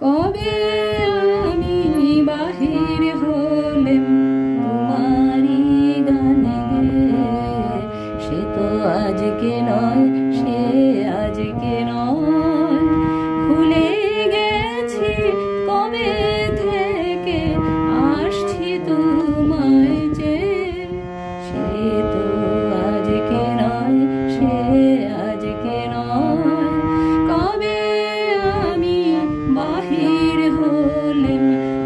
কবে আমি বাহির হলেম তোমারি গানে গে, সে তো আজকে নয়, সে আজকে নয়। ভুলে গেছি কবে থেকে আসছি তোমায় যে, সে তো আজকে নয়, সে আজকে নয়। কবে আমি বাহির হলেম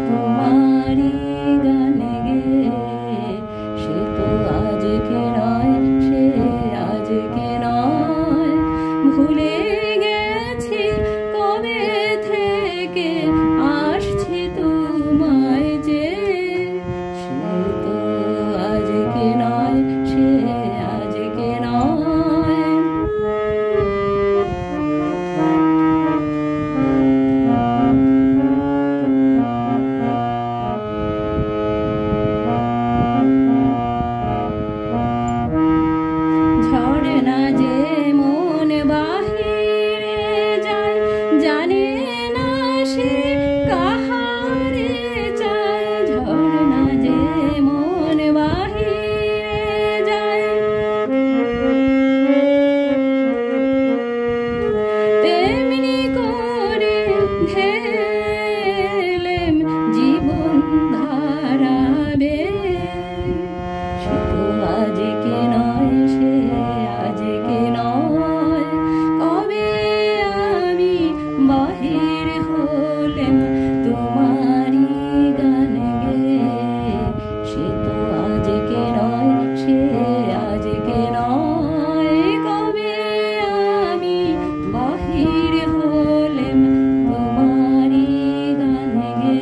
তোমারি গানে গে, সে তো আজকে নয়, সে আজকে নয়। ভুলে গেছি কবে থেকে আসছি তোমায় যে, সে তো আজকে নয়, সে আজকে নয়। ঝড় না যে মন বাহিরে যায়, জানে না সে কাহারে চায়। ঝড় না যে মন বাহিরে যায়, তেমনি করে ঢেলেম জীবন ধারাবে। সে তো আজকে নয়, সে আজকে নয়। কবে আমি বাহির হলেম তোমারি গানে গে, সে তো আজকে নয়, সে আজকে নয়। কবে আমি বাহির হলেম তোমারি গানে গে,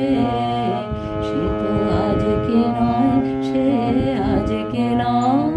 সে তো আজকে নয়, সে আজকে নয়।